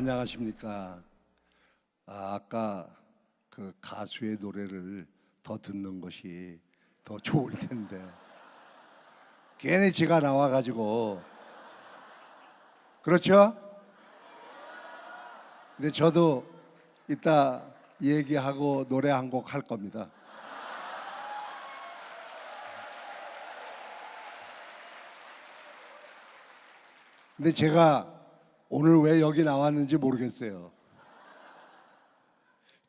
안녕하십니까. 아까 그 가수의 노래를 더 듣는 것이 더 좋을 텐데 괜히 지가 나와가지고. 그렇죠? 근데 저도 이따 얘기하고 노래 한 곡 할 겁니다. 근데 제가 오늘 왜 여기 나왔는지 모르겠어요.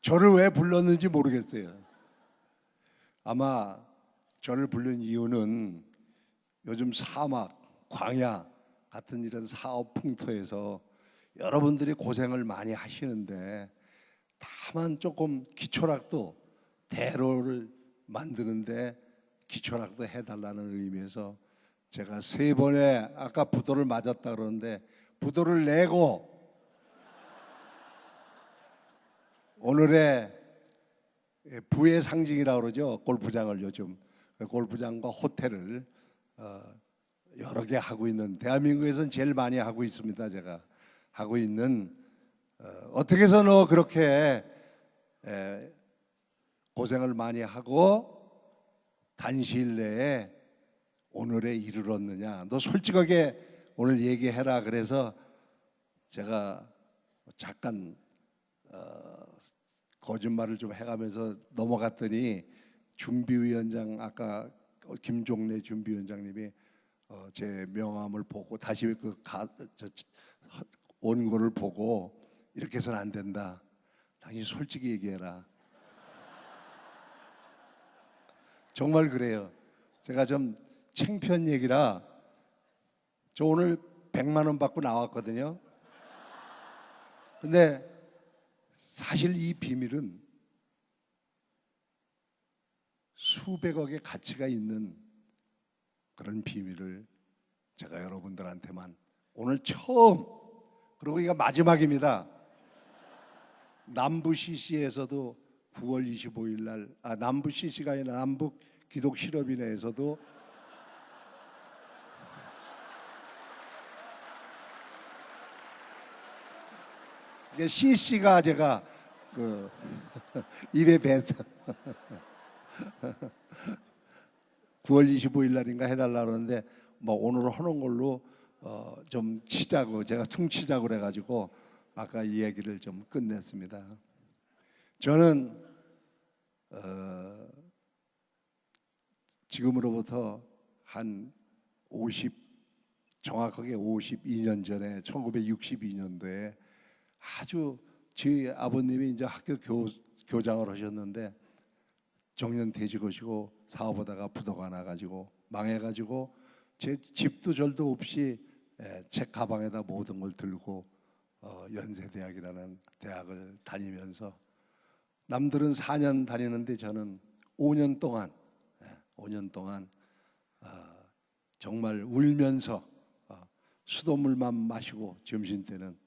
저를 왜 불렀는지 모르겠어요. 아마 저를 부른 이유는 요즘 사막, 광야 같은 이런 사업 풍토에서 여러분들이 고생을 많이 하시는데 다만 조금 기초락도 대로를 만드는데 기초락도 해달라는 의미에서 제가 3번의 아까 부도를 맞았다 그러는데 부도를 내고 오늘의 부의 상징이라고 그러죠. 골프장을 요즘 골프장과 호텔을 여러 개 하고 있는, 대한민국에서는 제일 많이 하고 있습니다. 제가 하고 있는, 어떻게 해서 너 그렇게 고생을 많이 하고 단시일 내에 오늘에 이르렀느냐, 너 솔직하게 오늘 얘기해라. 그래서 제가 잠깐 거짓말을 좀 해가면서 넘어갔더니 준비위원장, 아까 김종래 준비위원장님이 제 명함을 보고 다시 원고를 보고 이렇게 해서는 안 된다, 당신 솔직히 얘기해라. 정말 그래요. 제가 좀 창피한 얘기라, 저 오늘 100만 원 받고 나왔거든요. 근데 사실 이 비밀은 수백억의 가치가 있는 그런 비밀을 제가 여러분들한테만 오늘 처음, 그리고 이거 마지막입니다. 남부 CC에서도 9월 25일 날, 남부 CC가 아니라 남북 기독 실업인회에서도 이게 CC가 제가 입에 뱉어 9월 25일 날인가 해달라 그러는데 뭐 오늘 하는 걸로 좀 치자고, 제가 퉁치자고 그래가지고 아까 이 얘기를 좀 끝냈습니다. 저는 지금으로부터 한 정확하게 52년 전에 1962년도에 아주 저희 아버님이 이제 학교 교장을 하셨는데 정년 퇴직하시고 사업하다가 부도가 나가지고 망해가지고 제 집도 절도 없이 책 가방에다 모든 걸 들고 연세대학이라는 대학을 다니면서, 남들은 4년 다니는데 저는 5년 동안 정말 울면서 수돗물만 마시고 점심때는,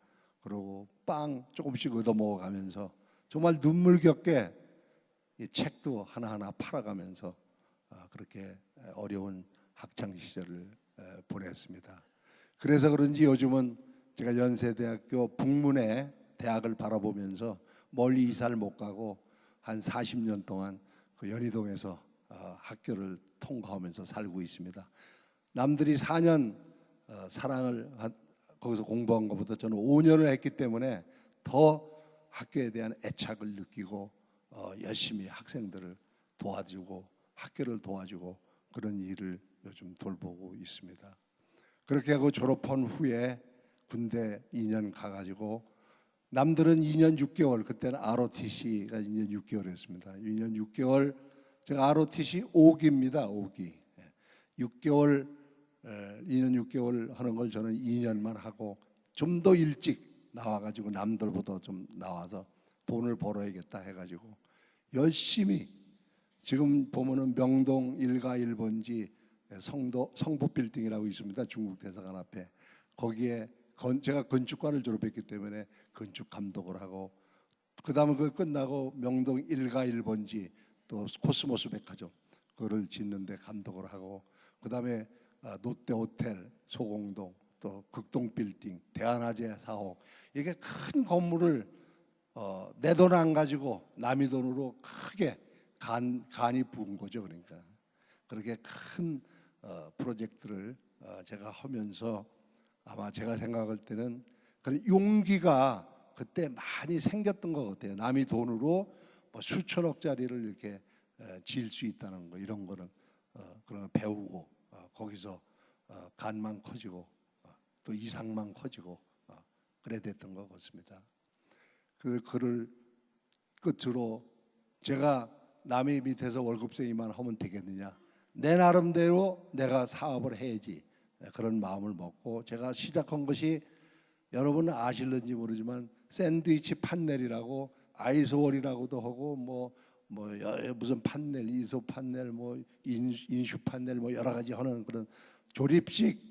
그러고 빵 조금씩 얻어 먹어가면서 정말 눈물겹게 이 책도 하나하나 팔아가면서 그렇게 어려운 학창 시절을 보냈습니다. 그래서 그런지 요즘은 제가 연세대학교 북문의 대학을 바라보면서 멀리 이사를 못 가고 한 40년 동안 그 연희동에서 학교를 통과하면서 살고 있습니다. 남들이 4년 사랑을 거기서 공부한 것보다 저는 5년을 했기 때문에 더 학교에 대한 애착을 느끼고 열심히 학생들을 도와주고 학교를 도와주고 그런 일을 요즘 돌보고 있습니다. 그렇게 하고 졸업한 후에 군대 2년 가가지고, 남들은 2년 6개월, 그때는 ROTC가 2년 6개월이었습니다. 2년 6개월, 제가 ROTC 5기입니다. 5기 6개월, 2년 6개월 하는 걸 저는 2년만 하고 좀 더 일찍 나와가지고 남들보다 좀 나와서 돈을 벌어야겠다 해가지고 열심히, 지금 보면은 명동 1가 1번지 성북 빌딩이라고 있습니다. 중국 대사관 앞에. 거기에 제가 건축과를 졸업했기 때문에 건축 감독을 하고, 그 다음에 그거 끝나고 명동 1가 1번지 또 코스모스 백화점 그거를 짓는데 감독을 하고, 그 다음에 롯데 호텔 소공동 또 극동빌딩, 대한화재 사옥, 이게 큰 건물을 내 돈 안 가지고 남의 돈으로 크게 간이 부은 거죠. 그러니까 그렇게 큰 프로젝트를 제가 하면서 아마 제가 생각할 때는 그런 용기가 그때 많이 생겼던 것 같아요. 남의 돈으로 뭐 수천억짜리를 이렇게 지을 수 있다는 거, 이런 거는 그런 거 배우고 거기서 간만 커지고 또 이상만 커지고 그래 됐던 것 같습니다. 그 글을 끝으로 제가 남의 밑에서 월급쟁이만 하면 되겠느냐, 내 나름대로 내가 사업을 해야지, 그런 마음을 먹고 제가 시작한 것이 여러분 아실는지 모르지만 샌드위치 판넬이라고 아이스월이라고도 하고 뭐 무슨 판넬, 이소 판넬, 뭐 인슈 판넬, 뭐 여러 가지 하는 그런 조립식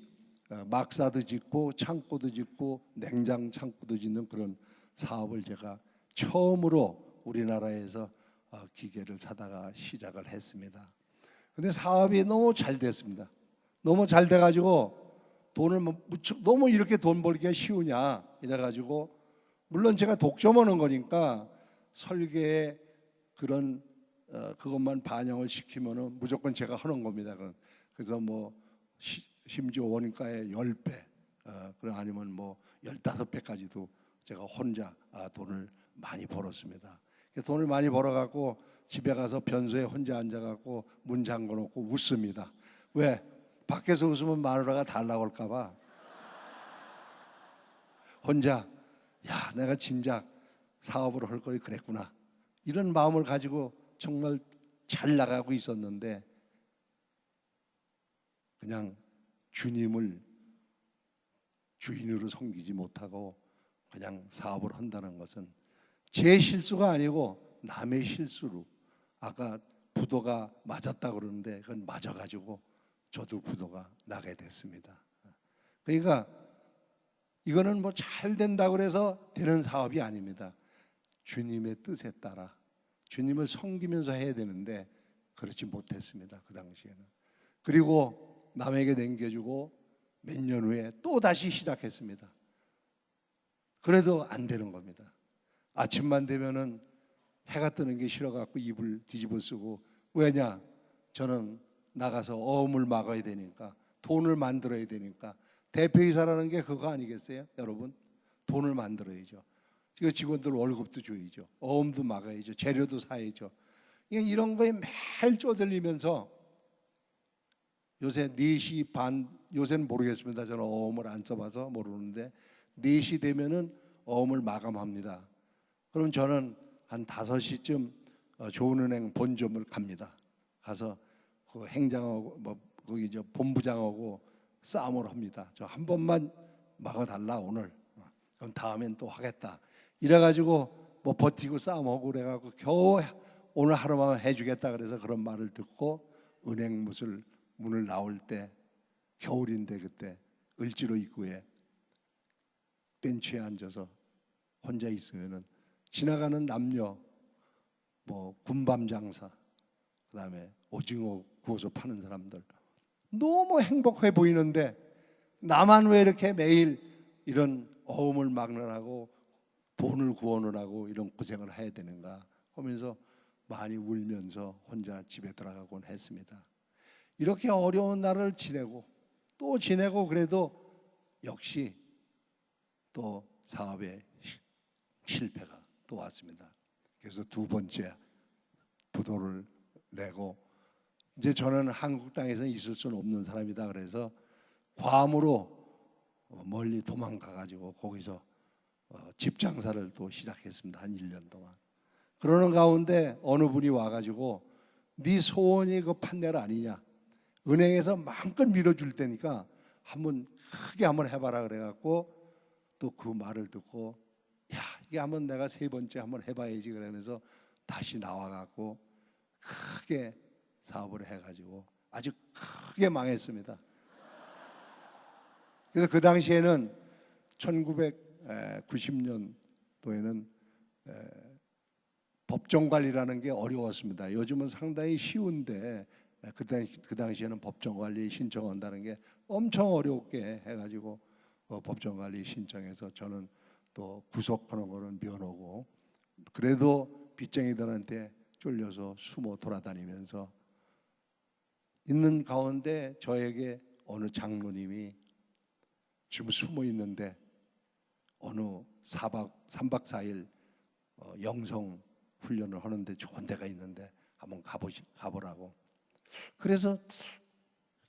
막사도 짓고 창고도 짓고 냉장 창고도 짓는 그런 사업을 제가 처음으로 우리나라에서 기계를 사다가 시작을 했습니다. 근데 사업이 너무 잘 됐습니다. 너무 잘 돼가지고 돈을 너무 이렇게 돈 벌기가 쉬우냐 이래가지고, 물론 제가 독점하는 거니까 설계에 그런 그것만 반영을 시키면은 무조건 제가 하는 겁니다. 그래서 뭐 심지어 원가의 10배, 그럼 아니면 뭐 15배까지도 제가 혼자 돈을 많이 벌었습니다. 돈을 많이 벌어갖고 집에 가서 변소에 혼자 앉아갖고 문 잠궈놓고 웃습니다. 왜? 밖에서 웃으면 마누라가 달라고 할까봐. 혼자 야, 내가 진작 사업을 할 걸 그랬구나, 이런 마음을 가지고 정말 잘 나가고 있었는데, 그냥 주님을 주인으로 섬기지 못하고 그냥 사업을 한다는 것은 제 실수가 아니고 남의 실수로, 아까 부도가 맞았다 그러는데 그건 맞아가지고 저도 부도가 나게 됐습니다. 그러니까 이거는 뭐 잘 된다고 해서 되는 사업이 아닙니다. 주님의 뜻에 따라 주님을 섬기면서 해야 되는데 그렇지 못했습니다, 그 당시에는. 그리고 남에게 남겨주고 몇 년 후에 또 다시 시작했습니다. 그래도 안 되는 겁니다. 아침만 되면은 해가 뜨는 게 싫어갖고 이불 뒤집어 쓰고, 왜냐? 저는 나가서 어음을 막아야 되니까, 돈을 만들어야 되니까. 대표이사라는 게 그거 아니겠어요? 여러분, 돈을 만들어야죠. 직원들 월급도 줘야죠. 어음도 막아야죠. 재료도 사야죠. 이런 거에 매일 쪼들리면서 요새 4시 반, 요새는 모르겠습니다. 저는 어음을 안 써봐서 모르는데 4시 되면은 어음을 마감합니다. 그럼 저는 한 5시쯤 좋은은행 본점을 갑니다. 가서 그 행장하고 뭐 거기 저 본부장하고 싸움을 합니다. 저 한 번만 막아달라 오늘. 그럼 다음엔 또 하겠다. 이래가지고 뭐 버티고 싸움하고 그래가지고 겨우 오늘 하루만 해주겠다 그래서 그런 말을 듣고 은행 문을 나올 때, 겨울인데 그때 을지로 입구에 벤치에 앉아서 혼자 있으면은 지나가는 남녀, 뭐 군밤 장사, 그다음에 오징어 구워서 파는 사람들 너무 행복해 보이는데 나만 왜 이렇게 매일 이런 어음을 막느라고 돈을 구하느라고 이런 고생을 해야 되는가 하면서 많이 울면서 혼자 집에 들어가곤 했습니다. 이렇게 어려운 날을 지내고 또 지내고, 그래도 역시 또 사업에 실패가 또 왔습니다. 그래서 두 번째 부도를 내고, 이제 저는 한국 땅에서 있을 수는 없는 사람이다 그래서 괌으로 멀리 도망가 가지고 거기서 집 장사를 또 시작했습니다. 한 1년 동안. 그러는 가운데 어느 분이 와가지고 네 소원이 그 판넬 아니냐, 은행에서 마음껏 밀어줄 테니까 한번 크게 한번 해봐라 그래갖고 또 그 말을 듣고, 야, 이게 한번 내가 3번째 한번 해봐야지 그러면서 다시 나와갖고 크게 사업을 해가지고 아주 크게 망했습니다. 그래서 그 당시에는 1990년도에는 법정관리라는 게 어려웠습니다. 요즘은 상당히 쉬운데 그 당시에는 법정관리 신청한다는 게 엄청 어렵게 해가지고 법정관리 신청해서 저는 또 구속하는 거는 면하고, 그래도 빚쟁이들한테 쫄려서 숨어 돌아다니면서 있는 가운데 저에게 어느 장로님이 지금 숨어 있는데 어느 3박 4일 영성 훈련을 하는데 좋은 데가 있는데 한번 가보라고. 그래서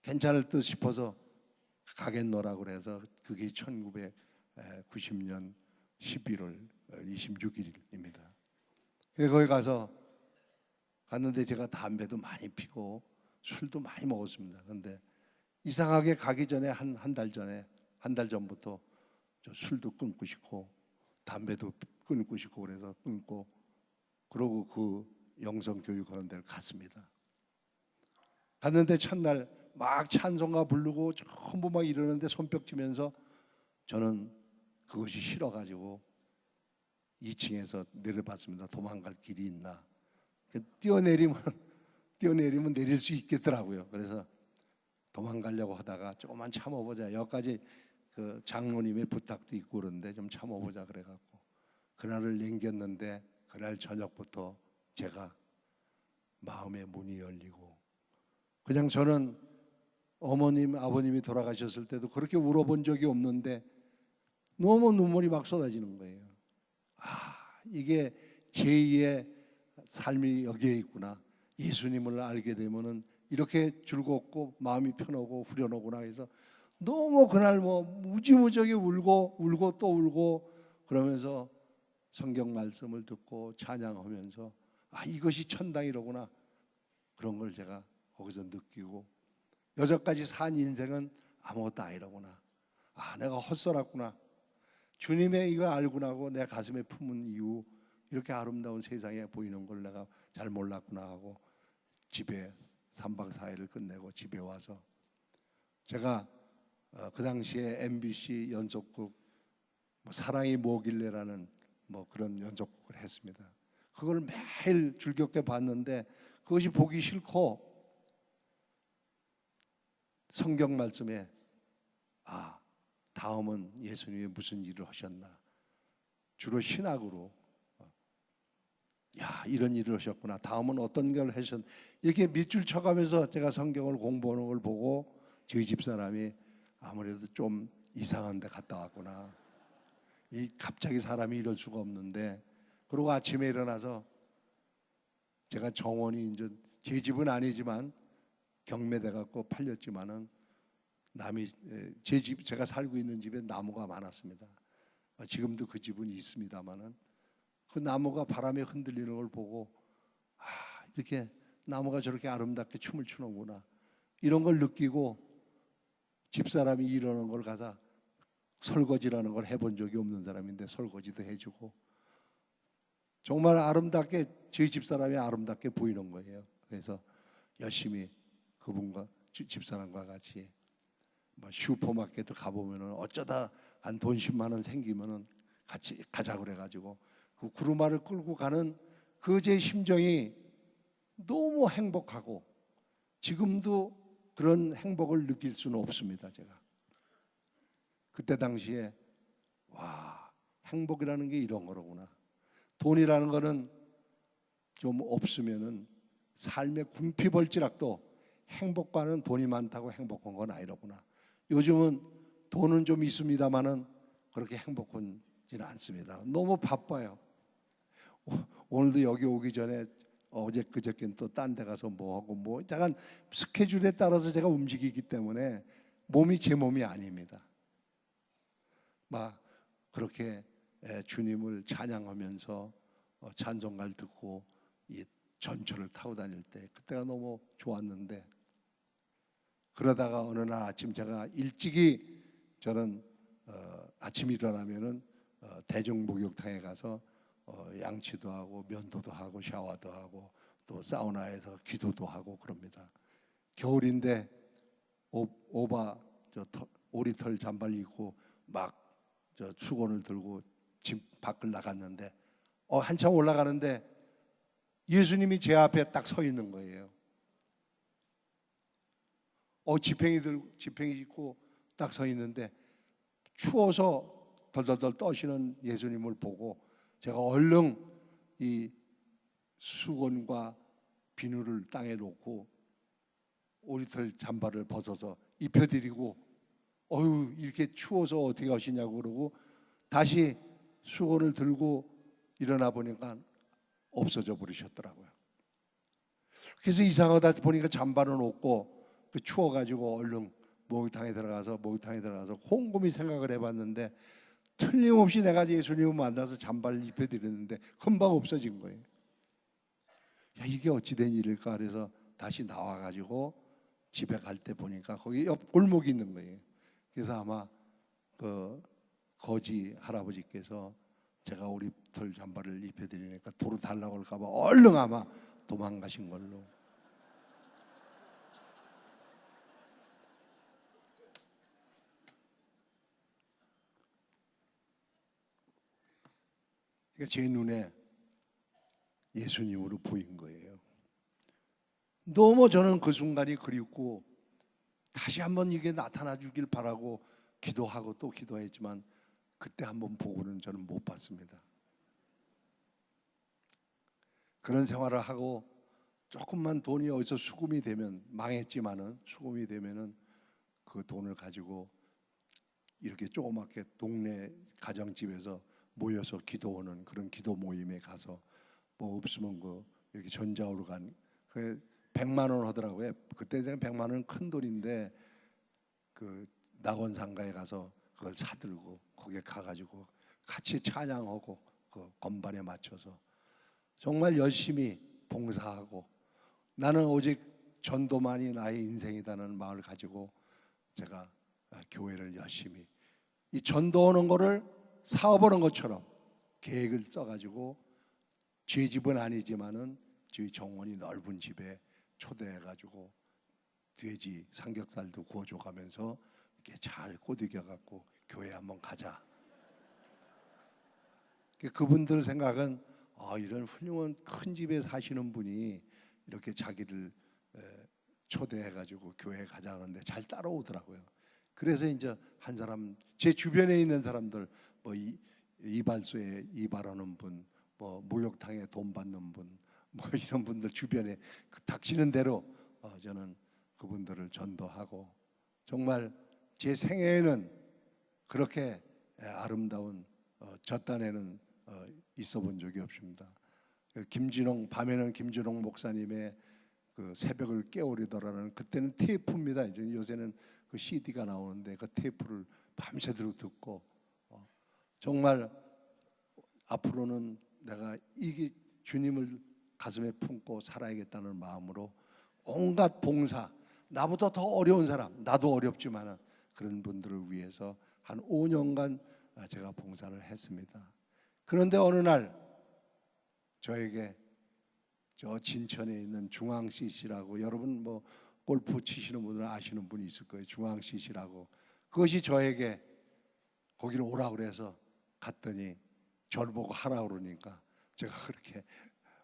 괜찮을 듯 싶어서 가겠노라고 그래서 그게 1990년 11월 26일입니다. 거기 갔는데 제가 담배도 많이 피고 술도 많이 먹었습니다. 그런데 이상하게 가기 전에 한 달 전부터 저 술도 끊고 싶고 담배도 끊고 싶고 그래서 끊고, 그러고 그 영성 교육하는 데를 갔습니다. 갔는데 첫날 막 찬송가 부르고 전부 막 이러는데 손뼉 치면서 저는 그것이 싫어가지고 2층에서 내려봤습니다. 도망갈 길이 있나. 뛰어내리면 내릴 수 있겠더라고요. 그래서 도망가려고 하다가 조금만 참아보자. 여기까지 그 장로님의 부탁도 있고 그런데 좀 참아보자 그래갖고 그날을 남겼는데, 그날 저녁부터 제가 마음의 문이 열리고, 그냥 저는 어머님 아버님이 돌아가셨을 때도 그렇게 울어본 적이 없는데 너무 눈물이 막 쏟아지는 거예요. 이게 제2의 삶이 여기에 있구나. 예수님을 알게 되면은 이렇게 즐겁고 마음이 편하고 후련하구나 해서 너무 그날 무지무지하게 울고 또 울고 그러면서 성경 말씀을 듣고 찬양하면서 이것이 천당이로구나, 그런 걸 제가 거기서 느끼고, 여기까지 산 인생은 아무것도 아니로구나, 내가 헛살았구나, 주님의 이거 알구나 하고 내 가슴에 품은 이유, 이렇게 아름다운 세상에 보이는 걸 내가 잘 몰랐구나 하고 집에 3박 4일을 끝내고 집에 와서 제가 그 당시에 MBC 연속극 사랑이 뭐길래라는 그런 연속극을 했습니다. 그걸 매일 즐겁게 봤는데 그것이 보기 싫고 성경 말씀에 다음은 예수님이 무슨 일을 하셨나, 주로 신학으로 이런 일을 하셨구나, 다음은 어떤 걸 하셨나, 이렇게 밑줄 쳐가면서 제가 성경을 공부하는 걸 보고 저희 집사람이 아무래도 좀 이상한 데 갔다 왔구나, 갑자기 사람이 이럴 수가 없는데, 그리고 아침에 일어나서 제가 정원이 이제 제 집은 아니지만 경매돼 갖고 팔렸지만은 제가 살고 있는 집에 나무가 많았습니다. 지금도 그 집은 있습니다만은 그 나무가 바람에 흔들리는 걸 보고 이렇게 나무가 저렇게 아름답게 춤을 추는구나, 이런 걸 느끼고, 집사람이 이러는 걸 가서 설거지라는 걸 해본 적이 없는 사람인데 설거지도 해주고, 정말 아름답게 저희 집사람이 아름답게 보이는 거예요. 그래서 열심히 그분과 집사람과 같이 슈퍼마켓 가보면은 어쩌다 한 돈 10만 원 생기면은 같이 가자 그래가지고 그 구루마를 끌고 가는 그 제 심정이 너무 행복하고, 지금도 그런 행복을 느낄 수는 없습니다. 제가 그때 당시에 행복이라는 게 이런 거로구나, 돈이라는 거는 좀 없으면은 삶의 궁핍할지락도 행복과는 돈이 많다고 행복한 건 아니로구나. 요즘은 돈은 좀 있습니다만은 그렇게 행복하지는 않습니다. 너무 바빠요. 오늘도 여기 오기 전에 어제 그저께는 또 딴 데 가서 하고 약간 스케줄에 따라서 제가 움직이기 때문에 몸이 제 몸이 아닙니다. 그렇게 주님을 찬양하면서 찬송가를 듣고 이 전철을 타고 다닐 때 그때가 너무 좋았는데, 그러다가 어느 날 아침 제가 일찍이 저는 아침 일어나면은 대중목욕탕에 가서 양치도 하고 면도도 하고 샤워도 하고 또 사우나에서 기도도 하고 그럽니다. 겨울인데 오리털 잠바를 입고 수건을 들고 집 밖을 나갔는데 한참 올라가는데 예수님이 제 앞에 딱 서 있는 거예요. 지팽이 입고 딱 서 있는데 추워서 덜덜덜 떠시는 예수님을 보고 제가 얼른 이 수건과 비누를 땅에 놓고 오리털 잠바를 벗어서 입혀드리고 어휴 이렇게 추워서 어떻게 하시냐고 그러고 다시 수건을 들고 일어나 보니까 없어져 버리셨더라고요. 그래서 이상하다 보니까 잠바는 없고 추워가지고 얼른 목욕탕에 들어가서 곰곰이 생각을 해봤는데 틀림없이 내가 예수님을 만나서 잠바를 입혀드렸는데 금방 없어진 거예요. 야 이게 어찌된 일일까? 그래서 다시 나와가지고 집에 갈 때 보니까 거기 옆 골목이 있는 거예요. 그래서 아마 그 거지 할아버지께서 제가 오리털 잠바를 입혀드리니까 도로 달라고 할까봐 얼른 아마 도망가신 걸로. 그러니까 제 눈에 예수님으로 보인 거예요. 너무 저는 그 순간이 그립고 다시 한번 이게 나타나 주길 바라고 기도하고 또 기도했지만 그때 한번 보고는 저는 못 봤습니다. 그런 생활을 하고 조금만 돈이 어디서 수금이 되면 망했지만은 수금이 되면은 그 돈을 가지고 이렇게 조그맣게 동네 가정집에서 모여서 기도하는 그런 기도 모임에 가서 뭐 없으면 그 이렇게 전자오르간 그 100만 원 하더라고요. 그때 100만 원은 큰 돈인데 그 낙원상가에 가서 그걸 사들고 거기에 가가지고 같이 찬양하고 그 건반에 맞춰서 정말 열심히 봉사하고 나는 오직 전도만이 나의 인생이라는 마음을 가지고 제가 교회를 열심히 이 전도하는 거를 사업하는 것처럼 계획을 써가지고 제 집은 아니지만은 저희 정원이 넓은 집에 초대해가지고 돼지 삼겹살도 구워줘가면서 이렇게 잘 꼬드겨갖고 교회 한번 가자. 그분들 생각은 이런 훌륭한 큰 집에 사시는 분이 이렇게 자기를 초대해가지고 교회 가자 하는데 잘 따라오더라고요. 그래서 이제 한 사람 제 주변에 있는 사람들 뭐 이발소에 이발하는 분, 뭐 목욕탕에 돈 받는 분, 뭐 이런 분들 주변에 닥치는 대로 저는 그분들을 전도하고 정말 제 생애에는 그렇게 아름다운 젖단에는 있어 본 적이 없습니다. 밤에는 김진홍 목사님의 그 새벽을 깨우리더라는 그때는 테이프입니다. 이제 요새는 그 CD가 나오는데 그 테이프를 밤새도록 듣고 정말 앞으로는 내가 이 주님을 가슴에 품고 살아야겠다는 마음으로 온갖 봉사, 나보다 더 어려운 사람, 나도 어렵지만 그런 분들을 위해서 한 5년간 제가 봉사를 했습니다. 그런데 어느 날 저에게 저 진천에 있는 중앙 CC라고 여러분 뭐 골프 치시는 분들 아시는 분이 있을 거예요. 중앙 CC라고 그것이 저에게 거기를 오라고 그래서 갔더니 저를 보고 하라 그러니까 제가 그렇게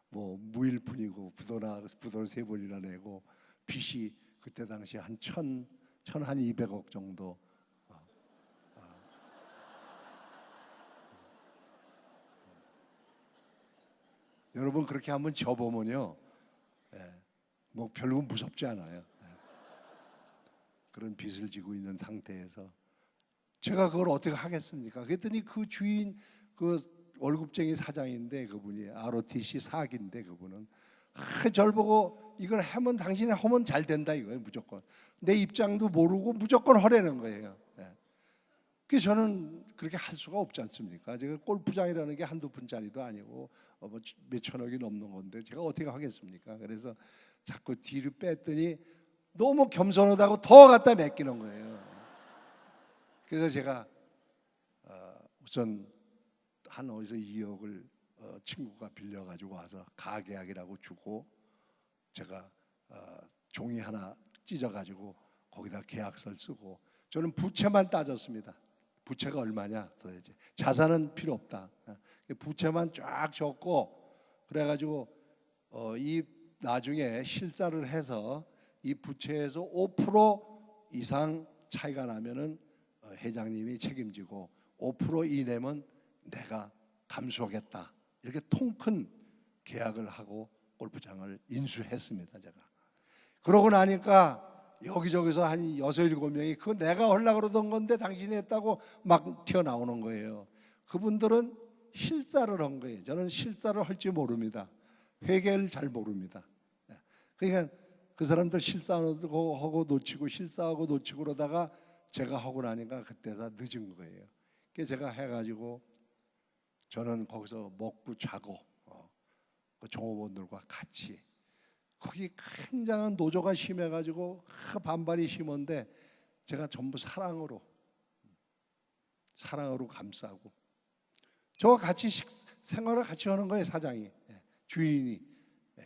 뭐 무일푼이고 부도를 3번이나 내고 빚이 그때 당시 한 200억 정도 여러분 그렇게 한번 져보면요 뭐 별로 무섭지 않아요. 그런 빚을 지고 있는 상태에서 제가 그걸 어떻게 하겠습니까? 그랬더니 그 주인 그 월급쟁이 사장인데 그분이 ROTC 사기인데 그분은 저를 보고 이걸 하면 당신이 하면 잘 된다 이거예요. 무조건 내 입장도 모르고 무조건 하라는 거예요. 그래서 저는 그렇게 할 수가 없지 않습니까? 제가 골프장이라는 게 한두 푼짜리도 아니고 뭐 몇천억이 넘는 건데 제가 어떻게 하겠습니까? 그래서 자꾸 뒤로 뺐더니 너무 겸손하다고 더 갖다 맡기는 거예요. 그래서 제가 우선 한 어디서 2억을 친구가 빌려가지고 와서 가계약이라고 주고 제가 종이 하나 찢어가지고 거기다 계약서를 쓰고 저는 부채만 따졌습니다. 부채가 얼마냐 도대체 자산은 필요 없다. 부채만 쫙 적고 그래가지고 이 나중에 실사를 해서 이 부채에서 5% 이상 차이가 나면은 회장님이 책임지고 5% 이내면 내가 감수하겠다. 이렇게 통큰 계약을 하고 골프장을 인수했습니다. 제가. 그러고 나니까 여기저기서 한 6, 7명이 그거 내가 하려고 그러던 건데 당신이 했다고 막 튀어나오는 거예요. 그분들은 실사를 한 거예요. 저는 실사를 할지 모릅니다. 회계를 잘 모릅니다. 그러니까 그 사람들 실사하고 놓치고 실사하고 놓치고 그러다가 제가 하고 나니까 그때 다 늦은 거예요. 그래서 제가 해가지고 저는 거기서 먹고 자고 그 종업원들과 같이 거기 굉장한 노조가 심해가지고 반발이 심한데 제가 전부 사랑으로 감싸고 저와 같이 생활을 같이 하는 거예요. 사장이 주인이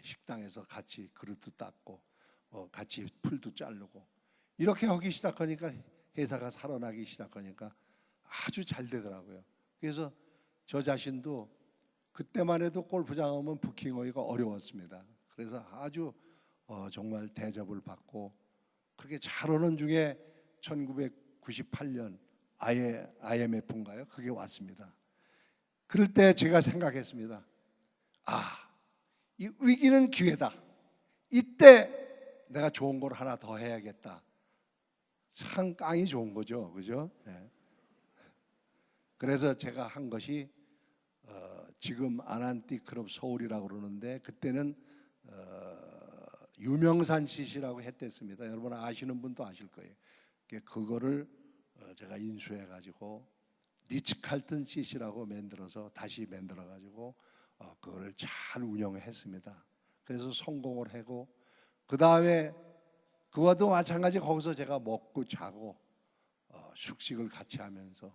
식당에서 같이 그릇도 닦고 같이 풀도 자르고 이렇게 하기 시작하니까 회사가 살아나기 시작하니까 아주 잘 되더라고요. 그래서 저 자신도 그때만 해도 골프장 오면 부킹하기가 어려웠습니다. 그래서 아주 정말 대접을 받고 그렇게 잘하는 중에 1998년 IMF인가요? 그게 왔습니다. 그럴 때 제가 생각했습니다. 이 위기는 기회다. 이때 내가 좋은 걸 하나 더 해야겠다. 참 깡이 좋은 거죠, 그죠? 네. 그래서 제가 한 것이 지금 아난티 클럽 서울이라고 그러는데 그때는 유명산 CC라고 했댔습니다. 여러분 아시는 분도 아실 거예요. 그거를 제가 인수해 가지고 리츠칼튼 CC라고 만들어서 다시 만들어 가지고 그거를 잘 운영했습니다. 그래서 성공을 하고 그 다음에 그와도 마찬가지 거기서 제가 먹고 자고 숙식을 같이 하면서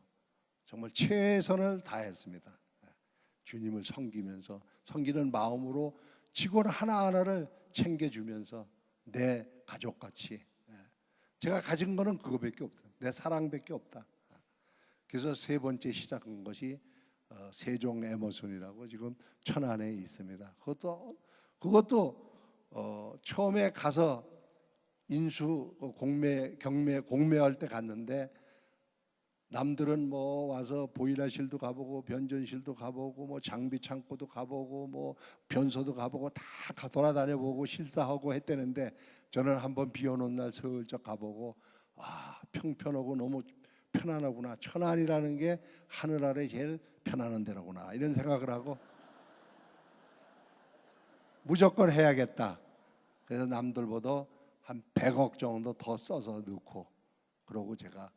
정말 최선을 다했습니다. 주님을 섬기면서 섬기는 마음으로 직원 하나하나를 챙겨주면서 내 가족같이 제가 가진 거는 그거밖에 없다. 내 사랑밖에 없다. 그래서 세 번째 시작한 것이 세종 에머슨이라고 지금 천안에 있습니다. 그것도 처음에 가서 인수 공매할 때 갔는데 남들은 뭐 와서 보일러실도 가보고 변전실도 가보고 뭐 장비 창고도 가보고 뭐 변소도 가보고 다 돌아다녀보고 실사하고 했다는데 저는 한번 비 오는 날 슬쩍 가보고 평편하고 너무 편안하구나. 천안이라는 게 하늘 아래 제일 편안한 데로구나. 이런 생각을 하고 무조건 해야겠다. 그래서 남들보다 한 100억 정도 더 써서 넣고 그러고 제가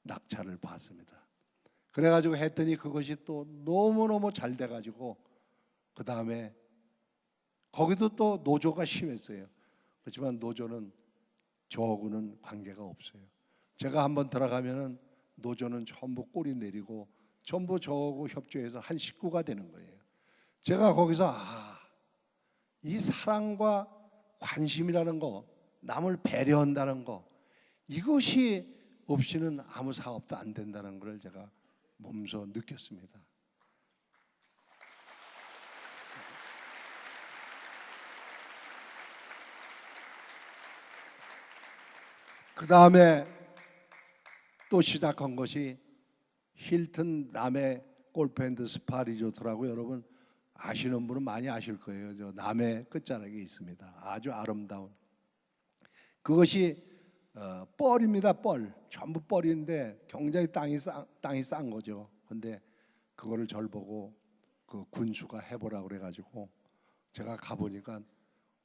낙찰을 받습니다. 그래가지고 했더니 그것이 또 너무너무 잘 돼가지고 그 다음에 거기도 또 노조가 심했어요. 그렇지만 노조는 저하고는 관계가 없어요. 제가 한번 들어가면은 노조는 전부 꼬리 내리고 전부 저하고 협조해서 한 식구가 되는 거예요. 제가 거기서 이 사랑과 관심이라는 거, 남을 배려한다는 거, 이것이 없이는 아무 사업도 안 된다는 걸 제가 몸소 느꼈습니다. 그 다음에 또 시작한 것이 힐튼 남해 골프앤드 스파 리조트라고 여러분 아시는 분은 많이 아실 거예요. 저 남해 끝자락에 있습니다. 아주 아름다운 그것이 뻘입니다. 뻘 전부 뻘인데 굉장히 땅이 싼 거죠. 근데 그거를 절 보고 그 군수가 해보라고 그래가지고 제가 가보니까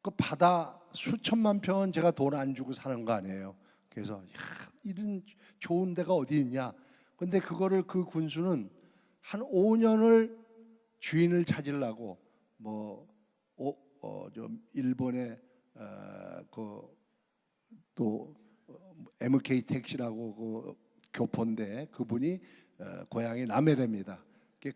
그 바다 수천만 평은 제가 돈 안 주고 사는 거 아니에요. 그래서 이런 좋은 데가 어디 있냐. 근데 그거를 그 군수는 한 5년을 주인을 찾으려고 좀 일본의 또 MK 택시라고 그 교포인데 그분이 고향이 남해랍니다.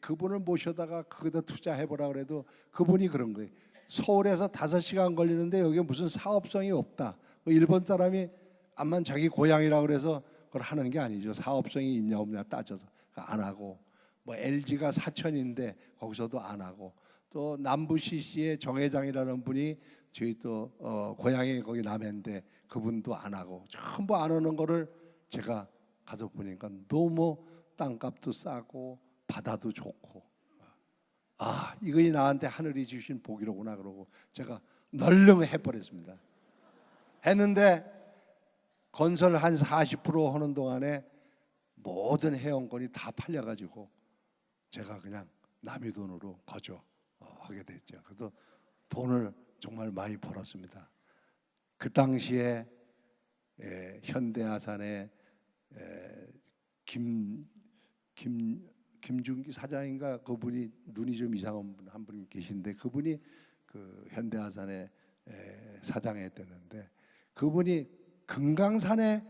그분을 모셔다가 거기다 투자해보라 그래도 그분이 그런 거예요. 서울에서 5시간 걸리는데 여기 무슨 사업성이 없다. 일본 사람이 암만 자기 고향이라고 그래서 그걸 하는 게 아니죠. 사업성이 있냐 없냐 따져서 안 하고 뭐 LG가 사천인데 거기서도 안 하고 또 남부 CC의 정 회장이라는 분이 저희 또 고향이 거기 남해인데 그분도 안 하고 전부 안 하는 거를 제가 가서 보니까 너무 땅값도 싸고 바다도 좋고, 아, 이것이 나한테 하늘이 주신 복이로구나 그러고 제가 널렁 해버렸습니다. 했는데 건설 한 40% 하는 동안에 모든 회원권이 다 팔려가지고 제가 그냥 남의 돈으로 거주하게 됐죠. 그래도 돈을 정말 많이 벌었습니다. 그 당시에 현대아산에 김준기 사장인가, 그분이 눈이 좀 이상한 한 분이 계신데, 그분이 그 현대아산에 사장했었는데, 그분이 금강산에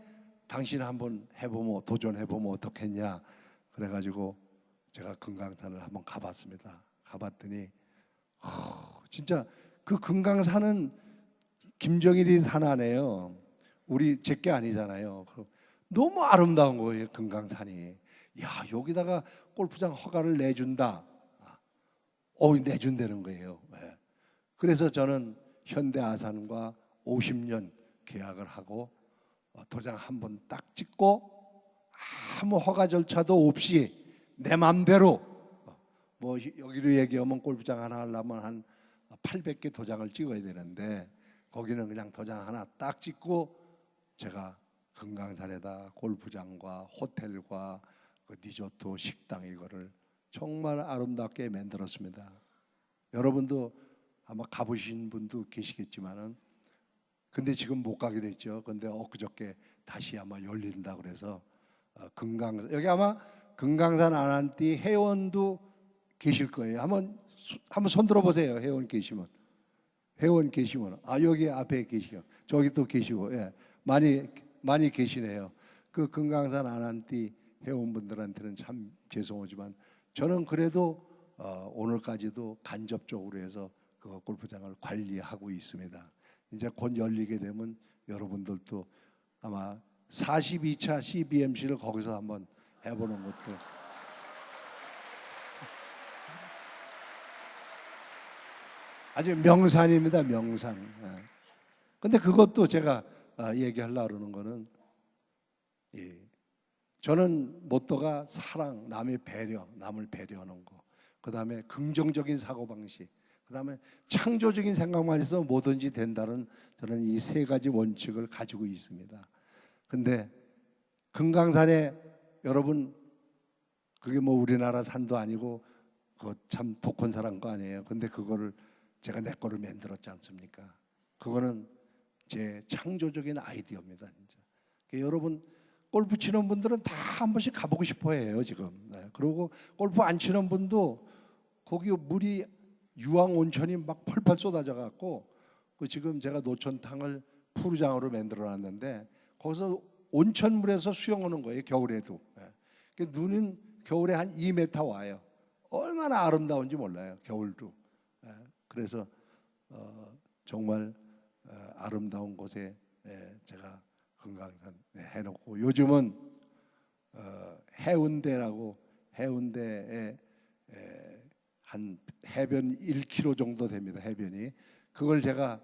당신 한번 해보면, 도전해보면 어떻겠냐 그래가지고 제가 금강산을 한번 가봤습니다. 가봤더니 진짜 그 금강산은 김정일이 산 안에요. 우리 제게 아니잖아요. 너무 아름다운 거예요, 금강산이. 야, 여기다가 골프장 허가를 내준다. 내준다는 거예요. 그래서 저는 현대아산과 50년 계약을 하고 도장 한 번 딱 찍고 아무 허가 절차도 없이 내 맘대로, 뭐 여기로 얘기하면 골프장 하나 하려면 한 800개 도장을 찍어야 되는데, 거기는 그냥 도장 하나 딱 찍고 제가 금강산에다 골프장과 호텔과 그 리조트 식당 이거를 정말 아름답게 만들었습니다. 여러분도 아마 가보신 분도 계시겠지만은, 근데 지금 못 가게 됐죠. 근데 엊그저께 다시 아마 열린다 그래서 금강산, 여기 아마 금강산 아난띠 회원도 계실 거예요. 한번 손 들어 보세요. 회원 계시면. 여기 앞에 계시고 저기 또 계시고, 많이 계시네요. 그 금강산 아난띠 회원분들한테는 참 죄송하지만 저는 그래도 오늘까지도 간접적으로 해서 그 골프장을 관리하고 있습니다. 이제 곧 열리게 되면 여러분들도 아마 42차 CBMC를 거기서 한번 해보는 것도 아주 명산입니다. 명산. 근데 그것도 제가 얘기하려고 그러는 거는, 저는 모토가 사랑, 남의 배려, 남을 배려하는 거, 그 다음에 긍정적인 사고방식, 그 다음에 창조적인 생각만 해서 뭐든지 된다는, 저는 이 세 가지 원칙을 가지고 있습니다. 근데 금강산에 여러분, 그게 뭐 우리나라 산도 아니고 그거 참 독헌사란 거 아니에요. 근데 그거를 제가 내 거를 만들었지 않습니까? 그거는 제 창조적인 아이디어입니다, 진짜. 여러분 골프 치는 분들은 다 한 번씩 가보고 싶어해요 지금. 그리고 골프 안 치는 분도 거기 물이 유황 온천이 막 펄펄 쏟아져 갖고, 그 지금 제가 노천탕을 푸르장으로 만들어놨는데 거기서 온천물에서 수영하는 거예요, 겨울에도. 눈은 겨울에 한 2m 와요. 얼마나 아름다운지 몰라요, 겨울도. 그래서 정말 아름다운 곳에 제가 금강산 해놓고, 요즘은 해운대라고, 해운대에 한 해변 1km 정도 됩니다. 해변이. 그걸 제가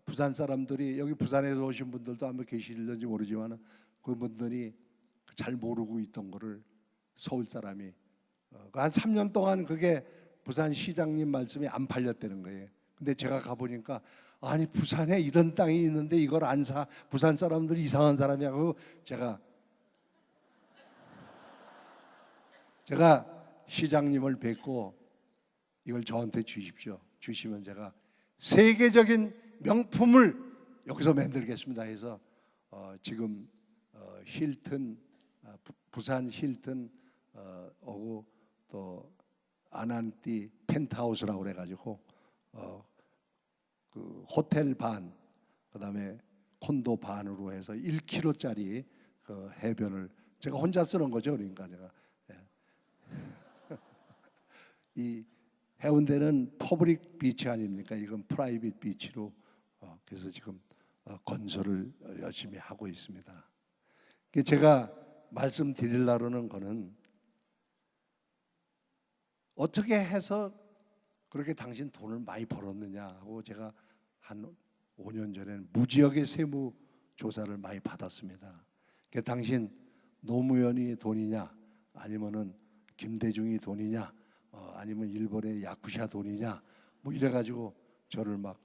부산 사람들이, 여기 부산에서 오신 분들도 아마 계실는지 모르지만 그분들이 잘 모르고 있던 거를 서울 사람이 한 3년 동안 그게 부산 시장님 말씀이 안 팔렸다는 거예요. 근데 제가 가보니까, 아니 부산에 이런 땅이 있는데 이걸 안 사, 부산 사람들이 이상한 사람이야. 고 제가 시장님을 뵙고 이걸 저한테 주십시오. 주시면 제가 세계적인 명품을 여기서 만들겠습니다 해서 지금 힐튼, 부산 힐튼 오고 또 아난띠 펜트하우스라고 그래가지고 그 호텔 반, 그다음에 콘도 반으로 해서 1km짜리 그 해변을 제가 혼자 쓰는 거죠. 그러니까 제가 이 해운대는 퍼블릭 비치 아닙니까? 이건 프라이빗 비치로 그래서 지금 건설을 열심히 하고 있습니다. 제가 말씀드리려는 거는, 어떻게 해서 그렇게 당신 돈을 많이 벌었느냐 하고 제가 한 5년 전에는 무지하게 세무 조사를 많이 받았습니다. 당신 노무현이 돈이냐, 아니면은 김대중이 돈이냐, 아니면 일본의 야쿠샤 돈이냐, 뭐 이래가지고 저를 막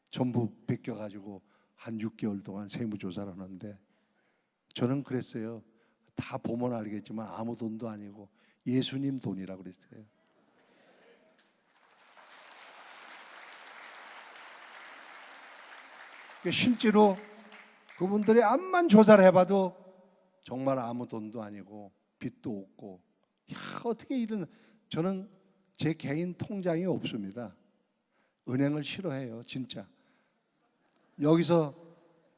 전부 베껴가지고 한 6개월 동안 세무조사를 하는데, 저는 그랬어요. 다 보면 알겠지만 아무 돈도 아니고 예수님 돈이라고 그랬어요. 실제로 그분들이 암만 조사를 해봐도 정말 아무 돈도 아니고 빚도 없고, 어떻게 이런, 저는 제 개인 통장이 없습니다. 은행을 싫어해요, 진짜. 여기서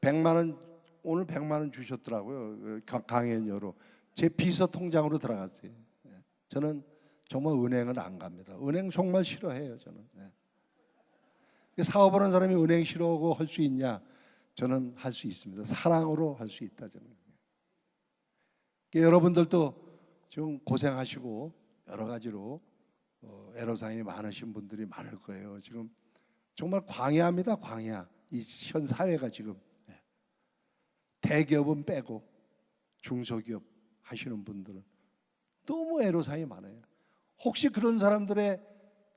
100만 원, 오늘 100만 원 주셨더라고요, 강연료로. 제 비서 통장으로 들어갔어요. 저는 정말 은행을 안 갑니다. 은행 정말 싫어해요, 저는. 사업하는 사람이 은행 싫어하고 할 수 있냐? 저는 할 수 있습니다. 사랑으로 할 수 있다, 저는. 여러분들도 지금 고생하시고 여러 가지로 애로사항이 많으신 분들이 많을 거예요. 지금 정말 광야입니다, 광야. 이 현 사회가 지금. 대기업은 빼고 중소기업 하시는 분들은 너무 애로사항이 많아요. 혹시 그런 사람들의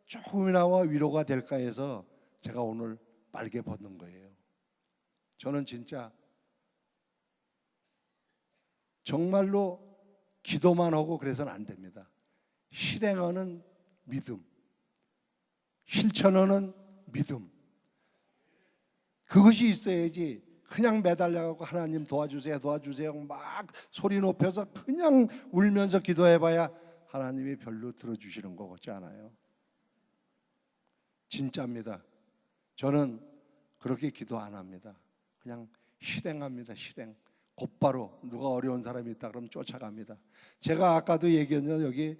조금이나마 위로가 될까 해서 제가 오늘 빨개 벗는 거예요. 저는 진짜 정말로 기도만 하고 그래서는 안 됩니다. 실행하는 믿음, 실천하는 믿음, 그것이 있어야지 그냥 매달려가고 하나님 도와주세요 도와주세요 막 소리 높여서 그냥 울면서 기도해봐야 하나님이 별로 들어주시는 것 같지 않아요. 진짜입니다. 저는 그렇게 기도 안 합니다. 그냥 실행합니다. 실행. 곧바로 누가 어려운 사람이 있다 그러면 쫓아갑니다. 제가 아까도 얘기했는데 여기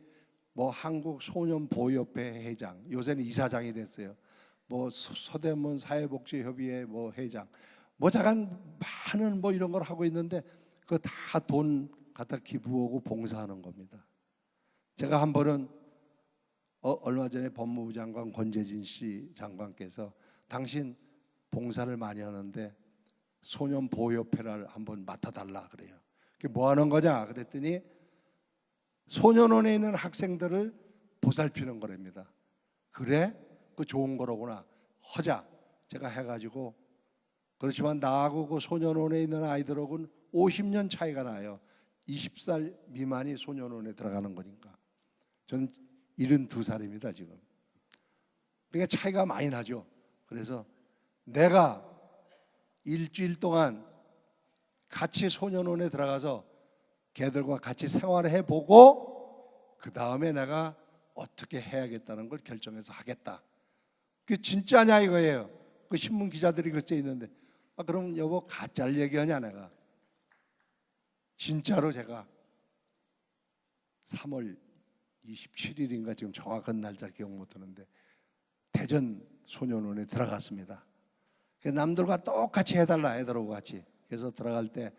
뭐 한국 소년보호협회 회장, 요새는 이사장이 됐어요. 뭐 서대문 사회복지협의회 뭐 회장, 뭐 잠깐 많은 뭐 이런 걸 하고 있는데 그거 다 돈 갖다 기부하고 봉사하는 겁니다. 제가 한 번은 얼마 전에 법무부 장관 권재진 씨 장관께서 당신 봉사를 많이 하는데 소년보호협회를 한번 맡아달라 그래요. 그게 뭐 하는 거냐 그랬더니 소년원에 있는 학생들을 보살피는 거랍니다. 그래? 그 좋은 거로구나. 하자. 제가 해가지고, 그렇지만 나하고 그 소년원에 있는 아이들하고는 50년 차이가 나요. 20살 미만이 소년원에 들어가는 거니까. 저는 72살입니다 지금. 그러니까 차이가 많이 나죠. 그래서 내가 일주일 동안 같이 소년원에 들어가서 걔들과 같이 생활해보고 그 다음에 내가 어떻게 해야겠다는 걸 결정해서 하겠다. 그게 진짜냐 이거예요. 그 신문 기자들이 그써 있는데, 그럼 여보 가짜를 얘기하냐 내가. 진짜로 제가 3월 27일인가 지금 정확한 날짜 기억 못하는데 대전 소년원에 들어갔습니다. 남들과 똑같이 해달라, 애들하고 같이. 그래서 들어갈 때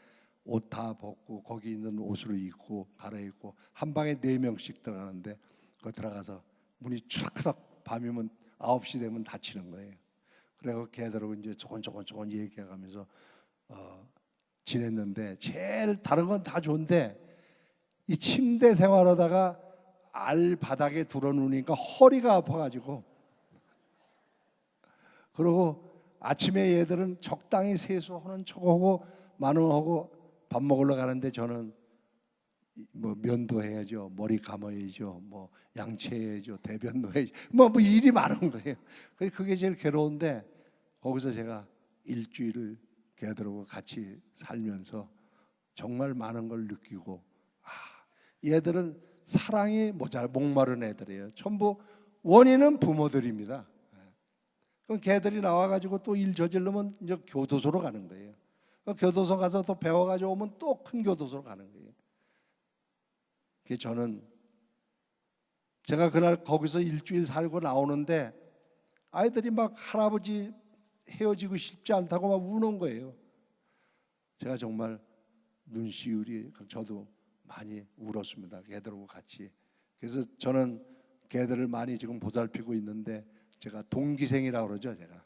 옷 다 벗고 거기 있는 옷으로 입고 갈아입고 한 방에 4명씩 들어가는데 그 들어가서 문이 추락하닥 밤이면 9시 되면 닫히는 거예요. 그래서 걔들하고 이제 조곤조곤 얘기해가면서 지냈는데, 제일 다른 건 다 좋은데 이 침대 생활하다가 알 바닥에 들어누니까 허리가 아파가지고, 그리고 아침에 얘들은 적당히 세수하는 척하고 만원하고 밥 먹으러 가는데 저는 뭐 면도 해야죠, 머리 감아야죠, 뭐 양치해야죠, 대변 놓아야죠, 뭐 일이 많은 거예요. 그게 제일 괴로운데 거기서 제가 일주일을 걔들하고 같이 살면서 정말 많은 걸 느끼고, 얘들은 사랑이 모자라 목마른 애들이에요. 전부 원인은 부모들입니다. 그럼 걔들이 나와가지고 또 일 저지르면 이제 교도소로 가는 거예요. 교도소 가서 또 배워가지고 오면 또 큰 교도소로 가는 거예요. 그래서 저는 제가 그날 거기서 일주일 살고 나오는데 아이들이 막 할아버지 헤어지고 싶지 않다고 막 우는 거예요. 제가 정말 눈시울이, 저도 많이 울었습니다. 걔들하고 같이. 그래서 저는 걔들을 많이 지금 보살피고 있는데 제가 동기생이라고 그러죠, 제가.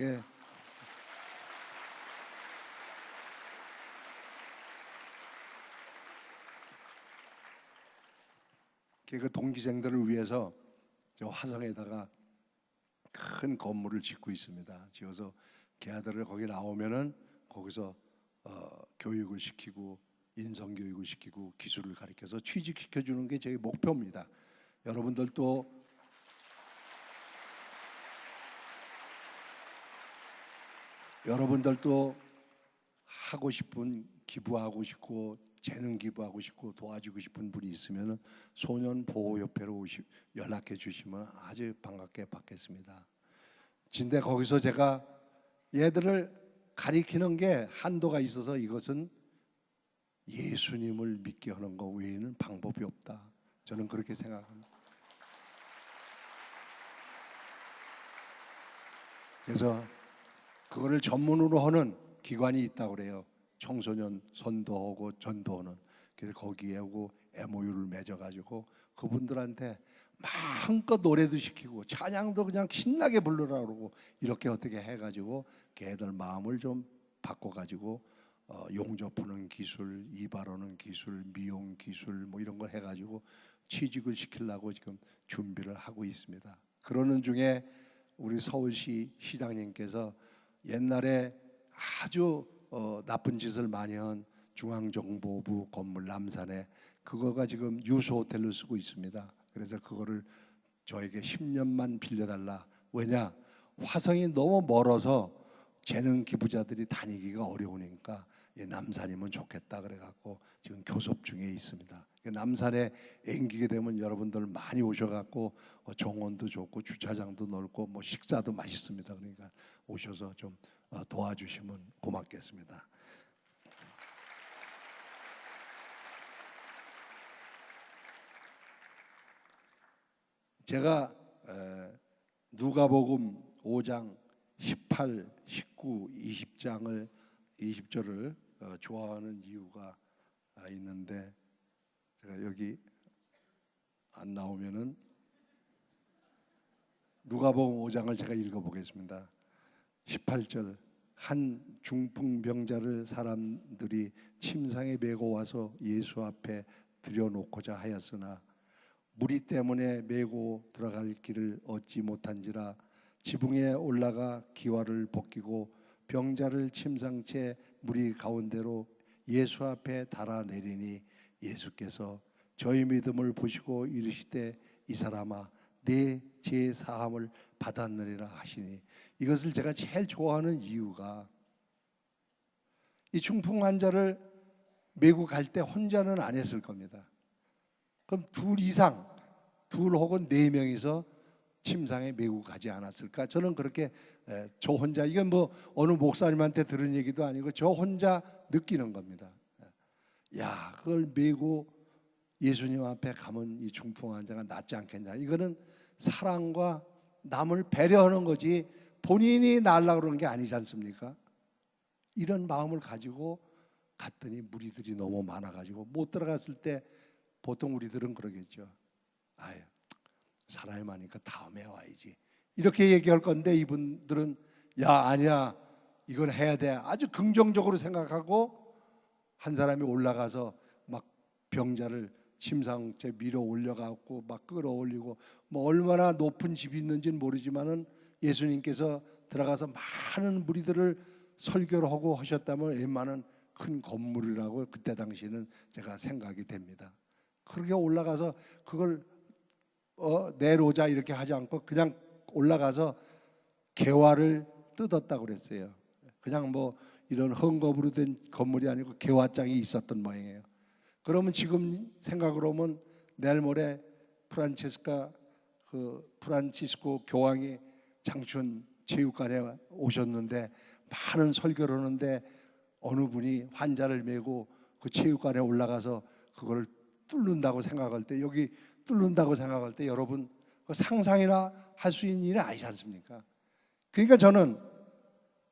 예. 그 동기생들을 위해서 저 화성에다가 큰 건물을 짓고 있습니다. 지어서 걔들을 거기 나오면은 거기서 교육을 시키고 인성 교육을 시키고 기술을 가르쳐서 취직시켜 주는 게 제 목표입니다. 여러분들도 하고 싶은, 기부하고 싶고 재능 기부하고 싶고 도와주고 싶은 분이 있으면 소년보호협회로 연락해 주시면 아주 반갑게 받겠습니다. 근데 거기서 제가 얘들을 가리키는 게 한도가 있어서 이것은 예수님을 믿게 하는 것 외에는 방법이 없다. 저는 그렇게 생각합니다. 그래서 그거를 전문으로 하는 기관이 있다고 그래요. 청소년 선도하고 전도하는. 그래서 거기에 하고 MOU를 맺어가지고 그분들한테 마음껏 노래도 시키고 찬양도 그냥 신나게 부르라 그러고 이렇게 어떻게 해가지고 걔들 마음을 좀 바꿔가지고 용접 푸는 기술, 이발하는 기술, 미용 기술 뭐 이런 걸 해가지고 취직을 시키려고 지금 준비를 하고 있습니다. 그러는 중에 우리 서울시 시장님께서 옛날에 아주 나쁜 짓을 많이 한 중앙정보부 건물 남산에 그거가 지금 유소 호텔로 쓰고 있습니다. 그래서 그거를 저에게 10년만 빌려달라. 왜냐? 화성이 너무 멀어서 재능 기부자들이 다니기가 어려우니까 남산이면 좋겠다 그래갖고 지금 교섭 중에 있습니다. 남산에 앵기게 되면 여러분들 많이 오셔갖고 정원도 좋고 주차장도 넓고 뭐 식사도 맛있습니다. 그러니까 오셔서 좀 도와주시면 고맙겠습니다. 제가 누가복음 5장 18, 19, 20절을 좋아하는 이유가 있는데 제가 여기 안 나오면은 누가복음 5장을 제가 읽어보겠습니다. 18절 한 중풍병자를 사람들이 침상에 메고 와서 예수 앞에 들여놓고자 하였으나 무리 때문에 메고 들어갈 길을 얻지 못한지라 지붕에 올라가 기와를 벗기고 병자를 침상채 무리 가운데로 예수 앞에 달아내리니 예수께서 저희 믿음을 보시고 이르시되 이 사람아 내 죄 사함을 받았느니라 하시니 이것을 제가 제일 좋아하는 이유가 이 중풍 환자를 메고 갈 때 혼자는 안 했을 겁니다. 그럼 둘 혹은 네 명이서 침상에 메고 가지 않았을까? 저는 그렇게 저 혼자 이건 뭐 어느 목사님한테 들은 얘기도 아니고 저 혼자 느끼는 겁니다. 야, 그걸 메고 예수님 앞에 가면 이 중풍 환자가 낫지 않겠냐? 이거는 사랑과 남을 배려하는 거지 본인이 나으려고 그러는 게 아니지 않습니까? 이런 마음을 가지고 갔더니 무리들이 너무 많아가지고 못 들어갔을 때 보통 우리들은 그러겠죠. 아유, 사람이 많으니까 다음에 와야지 이렇게 얘기할 건데 이분들은 야 아니야 이건 해야 돼 아주 긍정적으로 생각하고 한 사람이 올라가서 막 병자를 침상째 밀어 올려갖고 막 끌어올리고 뭐 얼마나 높은 집이 있는지는 모르지만은 예수님께서 들어가서 많은 무리들을 설교를 하고 하셨다면 웬만한 큰 건물이라고 그때 당시에는 제가 생각이 됩니다. 그렇게 올라가서 그걸 내놓자 이렇게 하지 않고 그냥 올라가서 개화를 뜯었다고 그랬어요. 그냥 뭐 이런 헝겊으로 된 건물이 아니고 개화장이 있었던 모양이에요. 그러면 지금 생각으로 하면 내일 모레 프란치스코 교황이 장춘 체육관에 오셨는데 많은 설교를 하는데 어느 분이 환자를 메고 그 체육관에 올라가서 그걸 뚫는다고 생각할 때 여기 뚫는다고 생각할 때 여러분 상상이나 할 수 있는 일이 아니지 않습니까? 그러니까 저는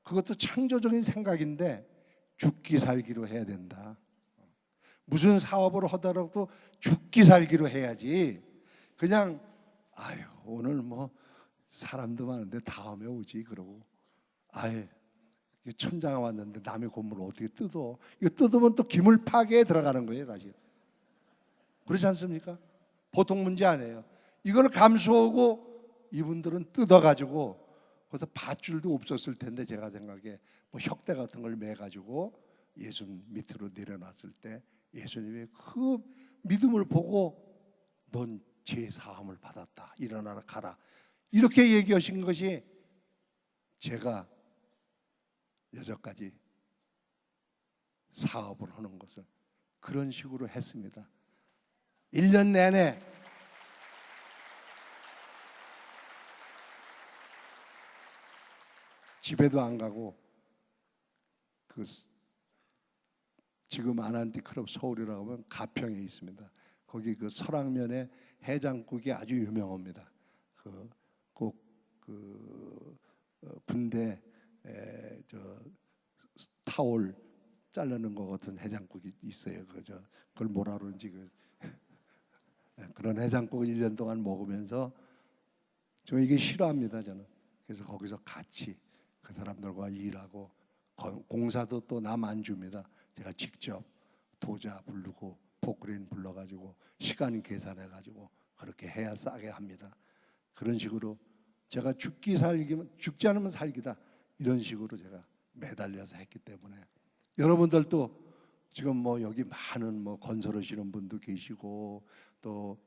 그것도 창조적인 생각인데 죽기 살기로 해야 된다. 무슨 사업을 하더라도 죽기 살기로 해야지. 그냥 아유 오늘 뭐 사람도 많은데 다음에 오지 그러고 아유 천장 왔는데 남의 건물을 어떻게 뜯어? 이거 뜯으면 또 기물 파괴에 들어가는 거예요 사실. 그렇지 않습니까? 보통 문제 아니에요. 이걸 감수하고 이분들은 뜯어가지고 그래서 밧줄도 없었을 텐데 제가 생각에 뭐 혁대 같은 걸 매가지고 예수 밑으로 내려놨을 때 예수님이 그 믿음을 보고 넌 죄 사함을 받았다. 일어나라 가라. 이렇게 얘기하신 것이 제가 여태까지 사업을 하는 것을 그런 식으로 했습니다. 1년 내내 집에도 안 가고 그 지금 아난티 클럽 서울이라고 하면 가평에 있습니다. 거기 그 설악면에 해장국이 아주 유명합니다. 군대 저 타올 자르는 것 같은 해장국이 있어요. 그걸 뭐라 그러는지 그런 해장국을 1년 동안 먹으면서 저 이게 싫어합니다. 저는. 그래서 거기서 같이 그 사람들과 일하고 공사도 또 남 안 줍니다. 제가 직접 도자 부르고 포크레인 불러가지고 시간 계산해가지고 그렇게 해야 싸게 합니다. 그런 식으로 제가 죽지 않으면 살기다 이런 식으로 제가 매달려서 했기 때문에 여러분들도 지금 뭐 여기 많은 뭐 건설하시는 분도 계시고 또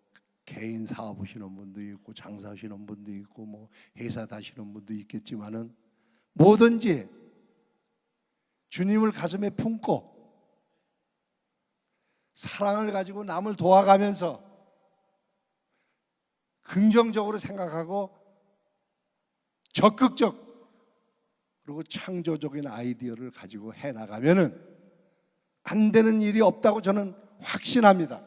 개인 사업하시는 분도 있고 장사하시는 분도 있고 뭐 회사 다시는 분도 있겠지만은 뭐든지 주님을 가슴에 품고 사랑을 가지고 남을 도와가면서 긍정적으로 생각하고 적극적 그리고 창조적인 아이디어를 가지고 해나가면은 안 되는 일이 없다고 저는 확신합니다.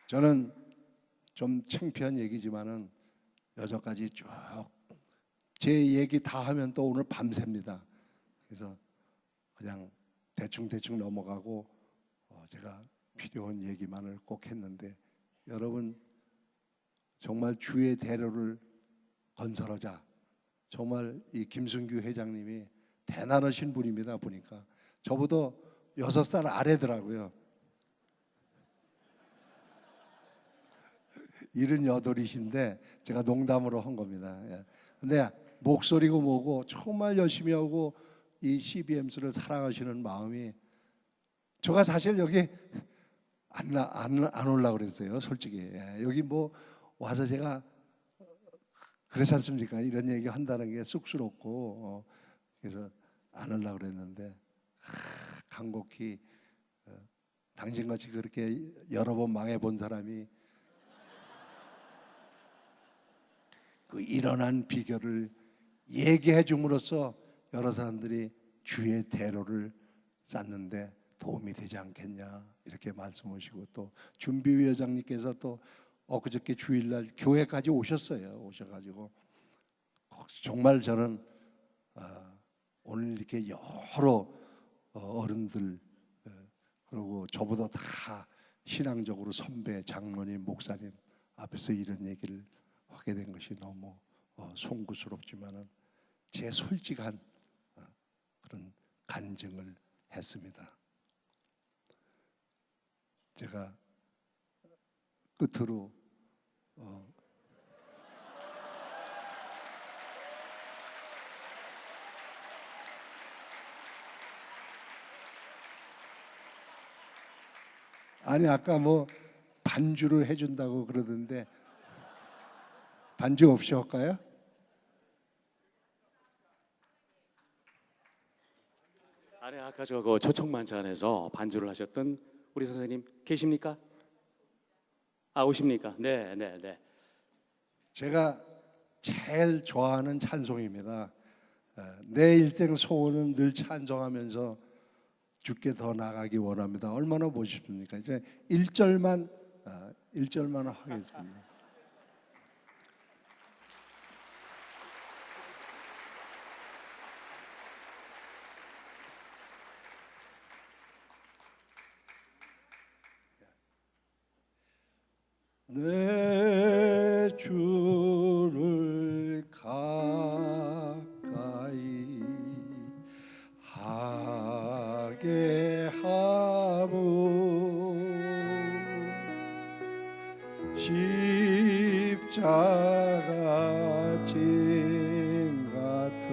저는 좀 창피한 얘기지만은 여기까지 쭉 제 얘기 다 하면 또 오늘 밤새입니다. 그래서 그냥 대충 넘어가고 제가 필요한 얘기만을 꼭 했는데 여러분 정말 주의 대로를 건설하자. 정말 이 김승규 회장님이 대단하신 분입니다. 보니까 저보다 6살 아래더라고요. 78이신데 제가 농담으로 한 겁니다. 근데 목소리고 뭐고 정말 열심히 하고 이 CBMS를 사랑하시는 마음이 제가 사실 여기 안 올라 그랬어요. 솔직히 여기 뭐 와서 제가 그렇지 않습니까? 이런 얘기 한다는 게 쑥스럽고 그래서 안 올라 그랬는데 간곡히 당신같이 그렇게 여러 번 망해본 사람이 그 일어난 비결을 얘기해 줌으로써 여러 사람들이 주의 대로를 쌓는데 도움이 되지 않겠냐 이렇게 말씀하시고 또 준비위원장님께서 또 엊그저께 주일날 교회까지 오셔가지고 정말 저는 오늘 이렇게 여러 어른들 그리고 저보다 다 신앙적으로 선배, 장로님, 목사님 앞에서 이런 얘기를 하게 된 것이 너무 송구스럽지만은 제 솔직한 그런 간증을 했습니다. 제가 끝으로 아니 아까 뭐 반주를 해준다고 그러던데 반주 없이 할까요? 아니 아까 그 초청만찬에서 반주를 하셨던 우리 선생님 계십니까? 오십니까? 네. 제가 제일 좋아하는 찬송입니다. 내 일생 소원은 늘 찬송하면서 주께 더 나가기 원합니다. 얼마나 멋있습니까? 이제 1절만 하겠습니다. 내 주를 가까이 십자가 짐 같은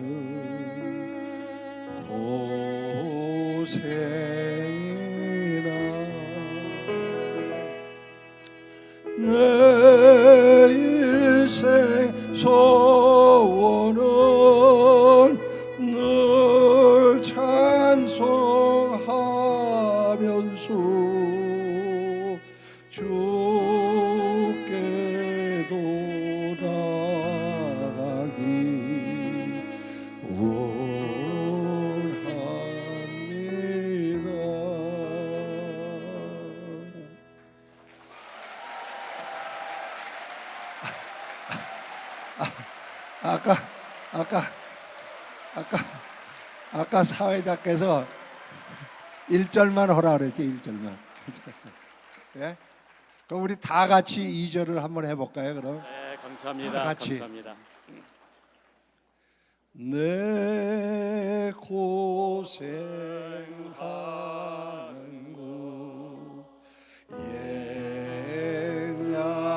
고생이나 내 인생 소원은 늘 찬송하면서 주께도 나가기 원합니다. 아까 사회자께서 1절만 하라 그랬지. 1절만. 예? 그럼 우리 다 같이 2절을 한번 해볼까요? 그럼 네, 감사합니다. 다 같이. 감사합니다. 내 고생하는 곳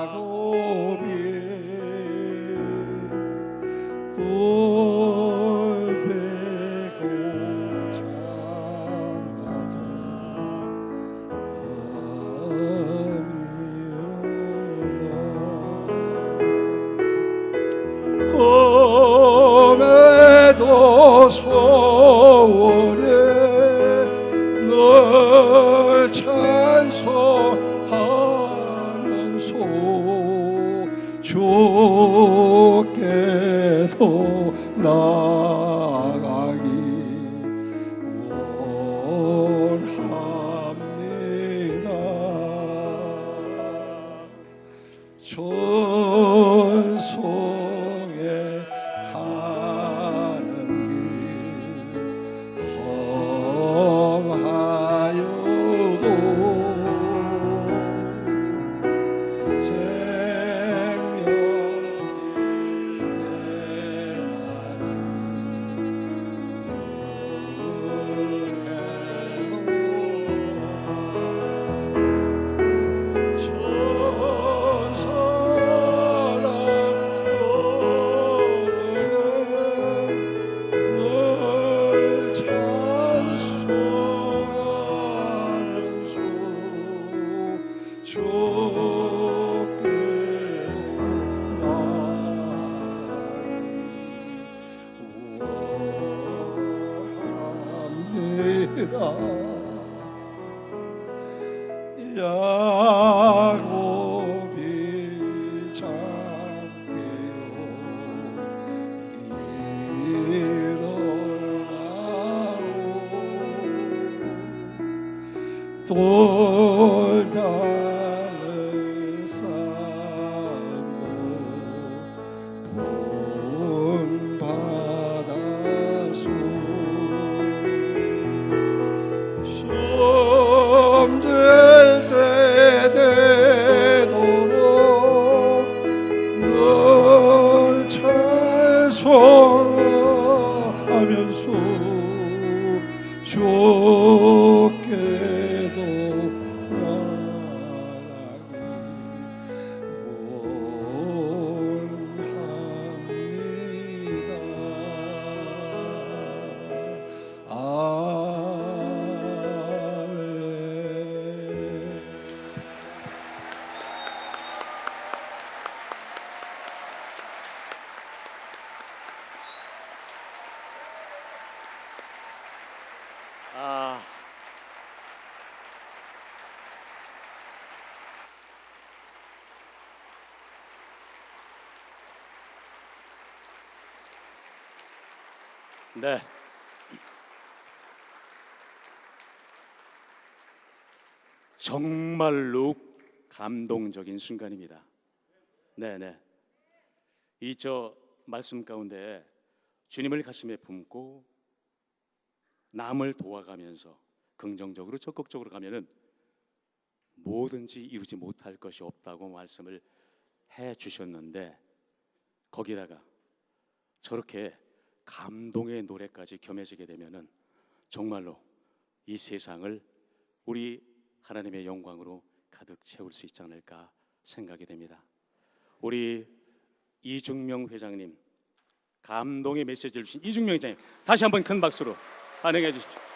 옛야곱이 돌베고 장가던 꿈에도 소원에 널 찬송하면서 주께도 나가기 원합니다. 전송에 가는 길 험하여도 야곱이 작게요 일어나오 돌단을 쌓고 본바다소 숨질 때 되도록 널 찬송하면서 주께도 나가기 원합니다. 아멘. 아, 네. 정말로 감동적인 순간입니다. 네네. 이 저 말씀 가운데 주님을 가슴에 품고 남을 도와가면서 긍정적으로 적극적으로 가면은 뭐든지 이루지 못할 것이 없다고 말씀을 해 주셨는데 거기다가 저렇게 감동의 노래까지 겸해지게 되면은 정말로 이 세상을 우리 하나님의 영광으로 가득 채울 수 있지 않을까 생각이 됩니다. 우리 이중명 회장님, 감동의 메시지를 주신 이중명 회장님, 다시 한번 큰 박수로 환영해 주십시오.